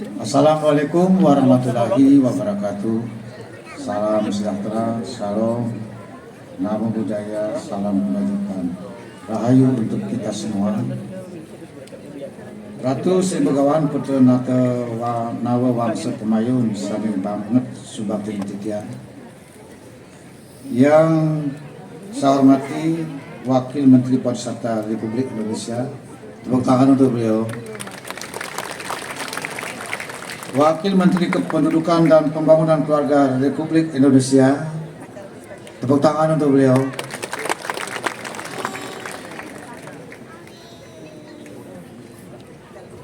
Assalamualaikum warahmatullahi wabarakatuh. Salam sejahtera, shalom, namo buddhaya, salam kebajikan, rahayu untuk kita semua. Ratu Sri Begawan Putra Nata Nawa Wangsa Pemayun Sami banget Subakti Titian. Yang saya hormati Wakil Menteri Pariwisata Republik Indonesia, tepuk tangan untuk beliau. Wakil Menteri Kependudukan dan Pembangunan Keluarga Republik Indonesia, tepuk tangan untuk beliau.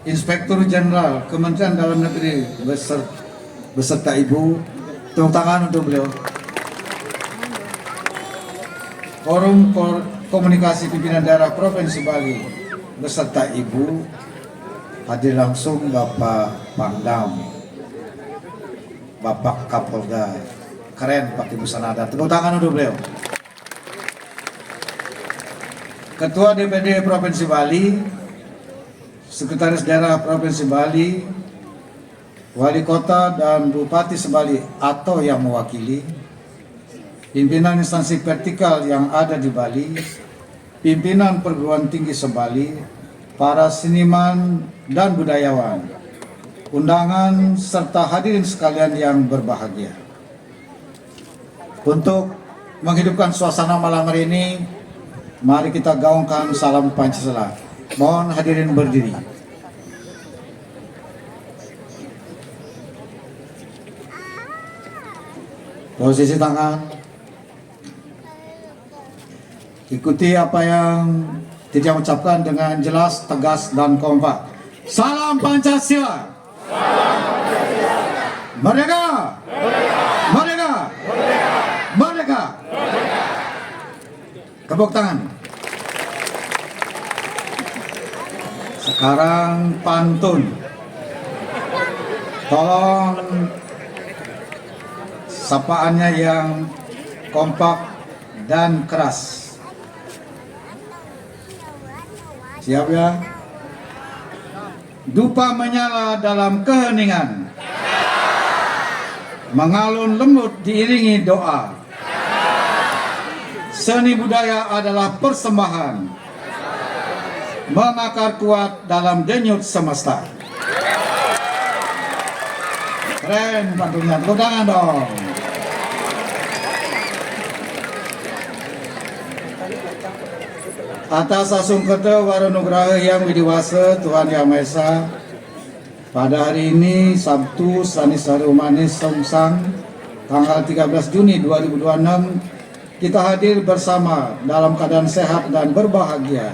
Inspektur Jenderal Kementerian Dalam Negeri beserta Ibu, tepuk tangan untuk beliau. Forum Komunikasi Pimpinan Daerah Provinsi Bali beserta Ibu, hadir langsung Bapak Pangdam, Bapak Kapolda, keren pakai busana adat, tepuk tangan untuk beliau. Ketua DPD Provinsi Bali, Sekretaris Daerah Provinsi Bali, Wali Kota dan Bupati Sebali atau yang mewakili, pimpinan instansi vertikal yang ada di Bali, pimpinan perguruan tinggi Sebali, para seniman dan budayawan, undangan serta hadirin sekalian yang berbahagia. Untuk menghidupkan suasana malam hari ini, mari kita gaungkan salam Pancasila. Mohon hadirin berdiri. Posisi tangan. Ikuti apa yang Titian ucapkan dengan jelas, tegas, dan kompak. Salam Pancasila. Merdeka! Merdeka! Merdeka! Tepuk tangan. Sekarang pantun. Tolong sapaannya yang kompak dan keras. Siap ya? Dupa menyala dalam keheningan, mengalun lembut diiringi doa. Seni budaya adalah persembahan, mengakar kuat dalam denyut semesta. Keren pantunnya, tepuk tangan dong. Atas asungketa warunugraha yang widiwasa Tuhan Yang Maha Esa, pada hari ini Sabtu Sanis Hari Manis Songsang tanggal 13 Juni 2026, kita hadir bersama dalam keadaan sehat dan berbahagia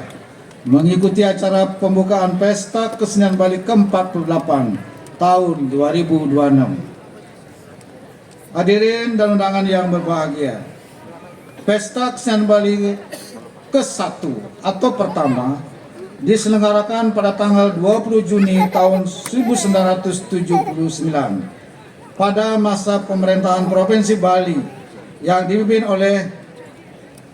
mengikuti acara pembukaan Pesta Kesenian Bali ke-48 tahun 2026. Hadirin dan undangan yang berbahagia, Pesta Kesenian Bali ke-1 atau pertama diselenggarakan pada tanggal 20 Juni tahun 1979 pada masa pemerintahan Provinsi Bali yang dipimpin oleh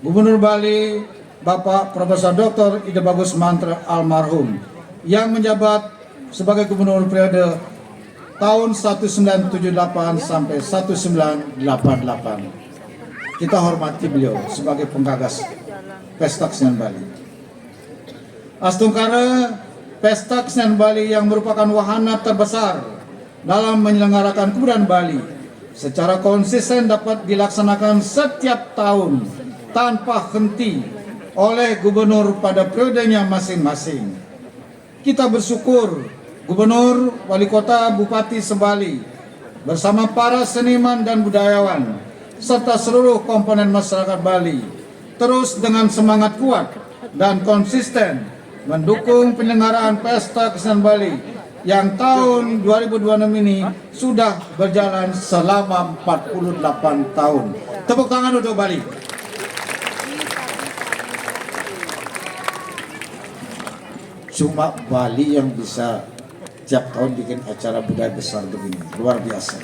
Gubernur Bali Bapak Profesor Dr. Ide Bagus Mantra almarhum yang menjabat sebagai gubernur periode tahun 1978 sampai 1988. Kita hormati beliau sebagai penggagas Pesta Kesenian Bali. Astungkara Pesta Kesenian Bali yang merupakan wahana terbesar dalam menyelenggarakan kebudayaan Bali secara konsisten dapat dilaksanakan setiap tahun tanpa henti oleh gubernur pada periodenya masing-masing. Kita bersyukur Gubernur, Wali Kota, Bupati Sebali bersama para seniman dan budayawan serta seluruh komponen masyarakat Bali terus dengan semangat kuat dan konsisten mendukung penyelenggaraan Pesta Kesenian Bali yang tahun 2026 ini sudah berjalan selama 48 tahun. Tepuk tangan untuk Bali. Cuma Bali yang bisa tiap tahun bikin acara budaya besar begini, luar biasa.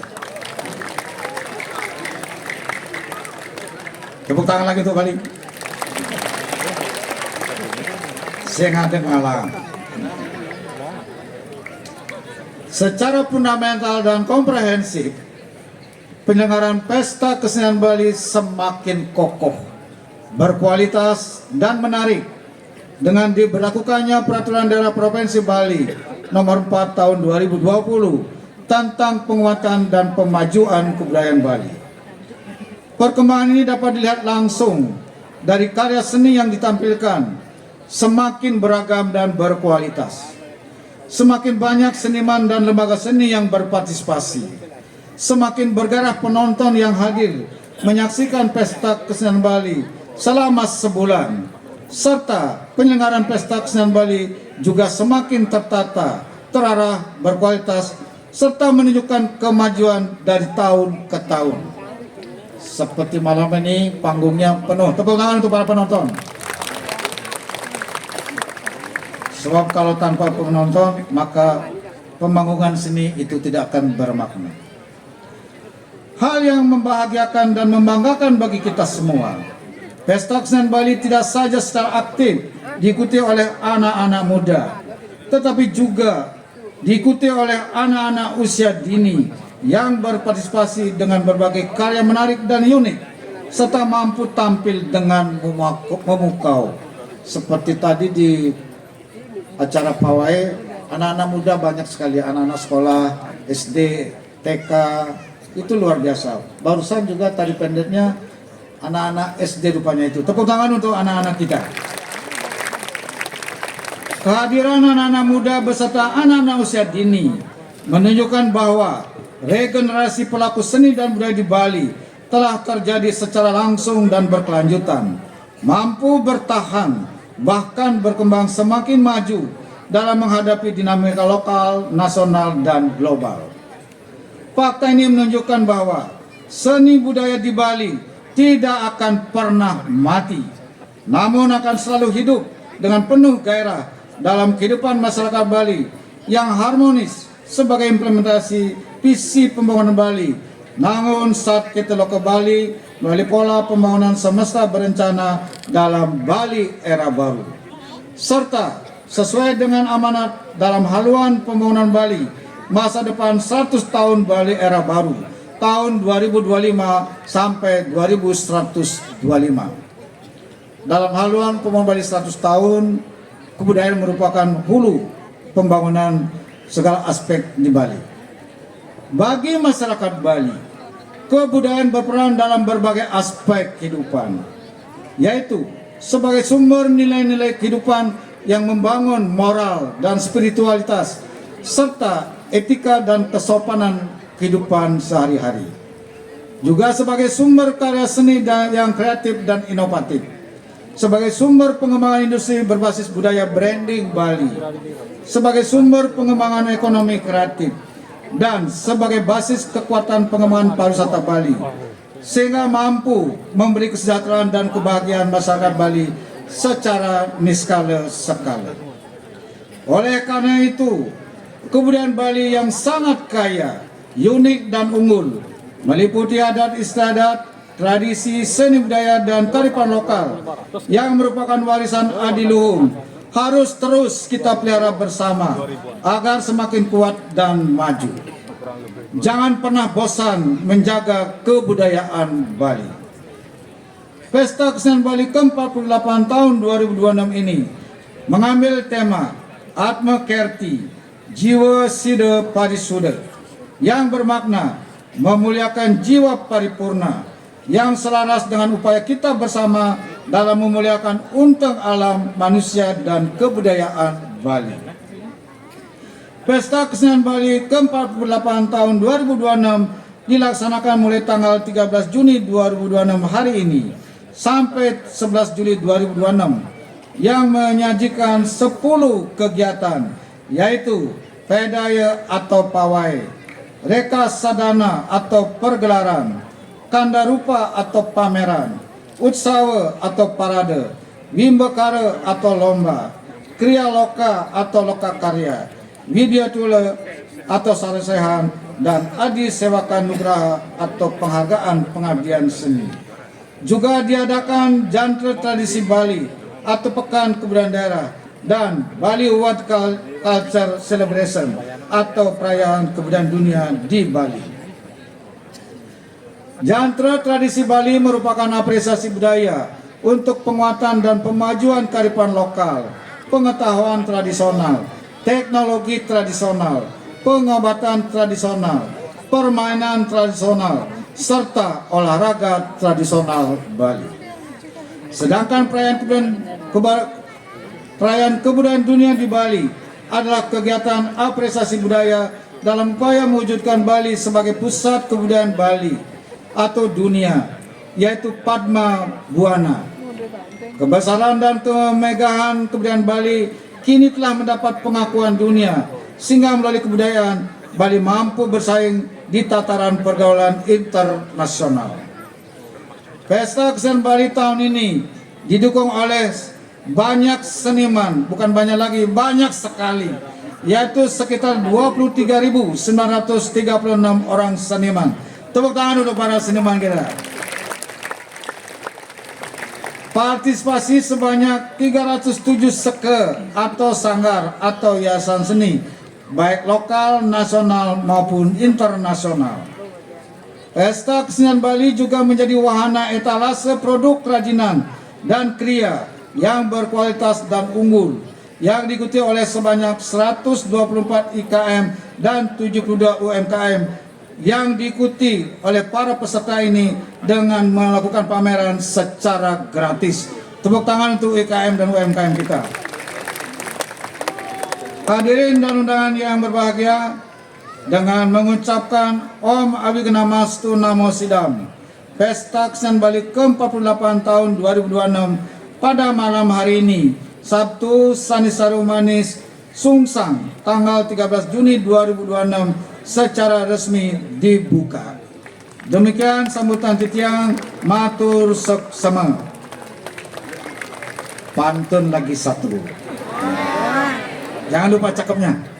Tepuk tangan lagi untuk Bali. Saya ngadeng malam. Secara fundamental dan komprehensif, penyelenggaraan Pesta Kesenian Bali semakin kokoh, berkualitas, dan menarik dengan diberlakukannya Peraturan Daerah Provinsi Bali Nomor 4 Tahun 2020 tentang penguatan dan pemajuan kebudayaan Bali. Perkembangan ini dapat dilihat langsung dari karya seni yang ditampilkan, semakin beragam dan berkualitas. Semakin banyak seniman dan lembaga seni yang berpartisipasi, semakin bergairah penonton yang hadir menyaksikan Pesta Kesenian Bali selama sebulan, serta penyelenggaraan Pesta Kesenian Bali juga semakin tertata, terarah, berkualitas, serta menunjukkan kemajuan dari tahun ke tahun. Seperti malam ini panggungnya penuh. Tepuk tangan untuk para penonton. Sebab kalau tanpa penonton maka pembangunan seni itu tidak akan bermakna. Hal yang membahagiakan dan membanggakan bagi kita semua, Pesta Kesenian Bali tidak saja secara aktif diikuti oleh anak-anak muda, tetapi juga diikuti oleh anak-anak usia dini yang berpartisipasi dengan berbagai karya menarik dan unik, serta mampu tampil dengan memukau. Seperti tadi di acara pawai, anak-anak muda banyak sekali, anak-anak sekolah SD, TK, itu luar biasa. Barusan juga tadi pendeknya anak-anak SD rupanya itu. Tepuk tangan untuk anak-anak kita. Kehadiran anak-anak muda beserta anak-anak usia dini menunjukkan bahwa regenerasi pelaku seni dan budaya di Bali telah terjadi secara langsung dan berkelanjutan, mampu bertahan, bahkan berkembang semakin maju dalam menghadapi dinamika lokal, nasional, dan global. Fakta ini menunjukkan bahwa seni budaya di Bali tidak akan pernah mati, namun akan selalu hidup dengan penuh gairah dalam kehidupan masyarakat Bali yang harmonis sebagai implementasi visi pembangunan Bali. Namun saat kita ke Bali melalui pola pembangunan semesta berencana dalam Bali era baru, serta sesuai dengan amanat dalam haluan pembangunan Bali masa depan 100 tahun Bali era baru tahun 2025 sampai 2125. Dalam haluan pembangunan Bali 100 tahun, kebudayaan merupakan hulu pembangunan segala aspek di Bali. Bagi masyarakat Bali, kebudayaan berperan dalam berbagai aspek kehidupan, yaitu sebagai sumber nilai-nilai kehidupan yang membangun moral dan spiritualitas, serta etika dan kesopanan kehidupan sehari-hari. Juga sebagai sumber karya seni yang kreatif dan inovatif, sebagai sumber pengembangan industri berbasis budaya branding Bali, sebagai sumber pengembangan ekonomi kreatif, dan sebagai basis kekuatan pengembangan pariwisata Bali, sehingga mampu memberi kesejahteraan dan kebahagiaan masyarakat Bali secara niskala skala. Oleh karena itu, kebudayaan Bali yang sangat kaya, unik dan unggul, meliputi adat istiadat, tradisi, seni budaya, dan kearifan lokal yang merupakan warisan adiluhung, harus terus kita pelihara bersama agar semakin kuat dan maju. Jangan pernah bosan menjaga kebudayaan Bali. Pesta Kesenian Bali ke-48 tahun 2026 ini mengambil tema Atma Kerti, Jiwa Sida Parisuda, yang bermakna memuliakan jiwa paripurna yang selaras dengan upaya kita bersama dalam memuliakan untung alam, manusia, dan kebudayaan Bali. Pesta Kesenian Bali ke-48 tahun 2026 dilaksanakan mulai tanggal 13 Juni 2026 hari ini sampai 11 Juli 2026 yang menyajikan 10 kegiatan, yaitu Pedaya atau Pawai, Reka Sadana atau pergelaran, Kandarupa atau pameran, Utsawa atau parade, Wimbakara atau lomba, Kriya Loka atau loka karya, Widya Tula atau saresehan, dan Adi Sewaka Nugraha atau penghargaan pengabdian seni. Juga diadakan Jantra Tradisi Bali atau Pekan Kebudayaan Daerah dan Bali World Culture Celebration atau perayaan kebudayaan dunia di Bali. Jantra tradisi Bali merupakan apresiasi budaya untuk penguatan dan pemajuan kearifan lokal, pengetahuan tradisional, teknologi tradisional, pengobatan tradisional, permainan tradisional, serta olahraga tradisional Bali. Sedangkan perayaan kebudayaan dunia di Bali adalah kegiatan apresiasi budaya dalam upaya mewujudkan Bali sebagai pusat kebudayaan Bali atau dunia, yaitu Padma Buana. Kebesaran dan kemegahan kebudayaan Bali kini telah mendapat pengakuan dunia, sehingga melalui kebudayaan Bali mampu bersaing di tataran pergaulan internasional. Pesta Kesenian Bali tahun ini didukung oleh banyak seniman, bukan banyak lagi, banyak sekali, yaitu sekitar 23.936 orang seniman. Tepuk tangan untuk para seniman kita. Partisipasi sebanyak 307 seke atau sanggar atau yayasan seni, baik lokal, nasional maupun internasional. Pesta Kesenian Bali juga menjadi wahana etalase produk kerajinan dan kriya yang berkualitas dan unggul, yang diikuti oleh sebanyak 124 IKM dan 72 UMKM yang diikuti oleh para peserta ini dengan melakukan pameran secara gratis. Tepuk tangan untuk IKM dan UMKM kita. Hadirin dan undangan yang berbahagia, dengan mengucapkan Om Abhigyanamastu Namo Sidam, Pesta Kesenian Bali ke-48 tahun 2026 pada malam hari ini, Sabtu Sanisaru Manis Sungsang, tanggal 13 Juni 2026 secara resmi dibuka. Demikian sambutan titiang, matur seksama. Pantun lagi satu. Jangan lupa cakepnya.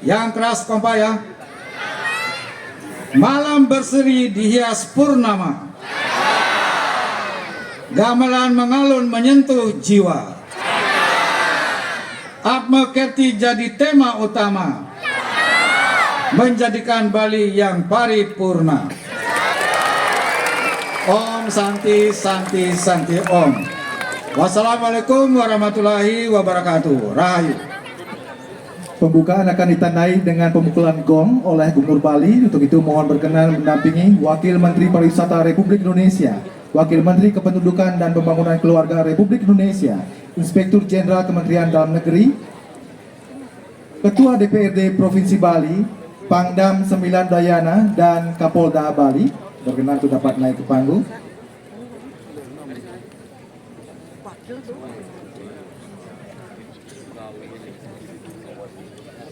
Yang keras kompak ya. Malam berseri dihias purnama, gamelan mengalun menyentuh jiwa. Atma Kerti jadi tema utama, menjadikan Bali yang paripurna. Om Santi Santi Santi Om. Wassalamualaikum warahmatullahi wabarakatuh. Rahayu. Pembukaan akan ditandai dengan pemukulan gong oleh Gubernur Bali. Untuk itu mohon berkenan mendampingi Wakil Menteri Pariwisata Republik Indonesia, Wakil Menteri Kependudukan dan Pembangunan Keluarga Republik Indonesia, Inspektur Jenderal Kementerian Dalam Negeri, Ketua DPRD Provinsi Bali, Pangdam Sembilan Dayana, dan Kapolda Bali. Berkenan untuk dapat naik ke panggung.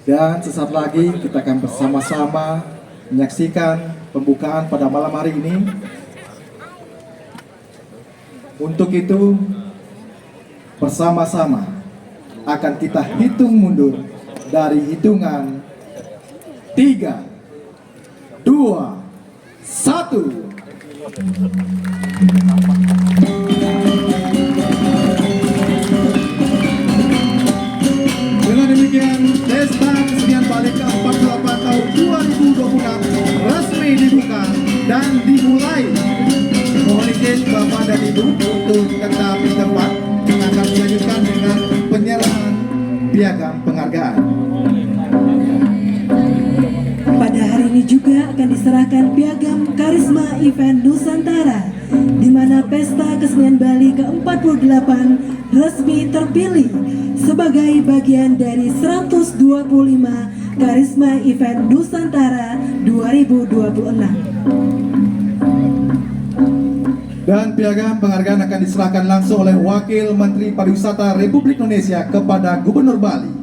Dan sesaat lagi kita akan bersama-sama menyaksikan pembukaan pada malam hari ini. Untuk itu bersama-sama akan kita hitung mundur dari hitungan 3, 2, 1. Dengan demikian, Pesta Kesenian Bali ke-48 tahun 2026 resmi dibuka dan dimulai. Mohon izin Bapak dan Ibu untuk tetap di tempat. Kita akan melanjutkan dengan penyerahan piagam penghargaan. Pada hari ini juga akan diserahkan piagam Karisma Event Nusantara, di mana Pesta Kesenian Bali ke-48 resmi terpilih sebagai bagian dari 125 Karisma Event Nusantara 2026. Dan piagam penghargaan akan diserahkan langsung oleh Wakil Menteri Pariwisata Republik Indonesia kepada Gubernur Bali.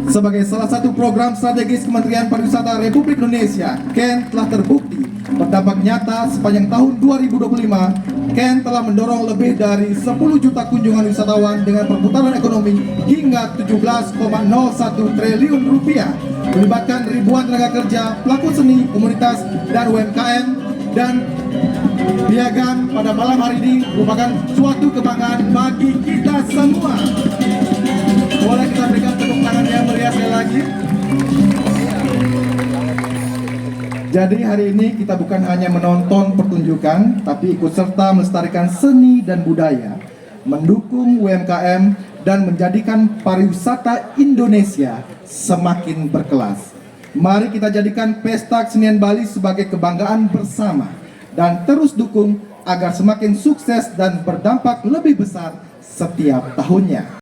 Sebagai salah satu program strategis Kementerian Pariwisata Republik Indonesia, KEN telah terbukti berdampak nyata sepanjang tahun 2025. KEN telah mendorong lebih dari 10 juta kunjungan wisatawan dengan perputaran ekonomi hingga 17,01 triliun rupiah, melibatkan ribuan tenaga kerja, pelaku seni, komunitas, dan UMKM. Dan piagam pada malam hari ini merupakan suatu kebanggaan bagi kita semua. Boleh kita berikan tepuk tangan yang meriah sekali lagi. Jadi hari ini kita bukan hanya menonton pertunjukan, tapi ikut serta melestarikan seni dan budaya, mendukung UMKM, dan menjadikan pariwisata Indonesia semakin berkelas. Mari kita jadikan Pesta Kesenian Bali sebagai kebanggaan bersama, dan terus dukung agar semakin sukses dan berdampak lebih besar setiap tahunnya.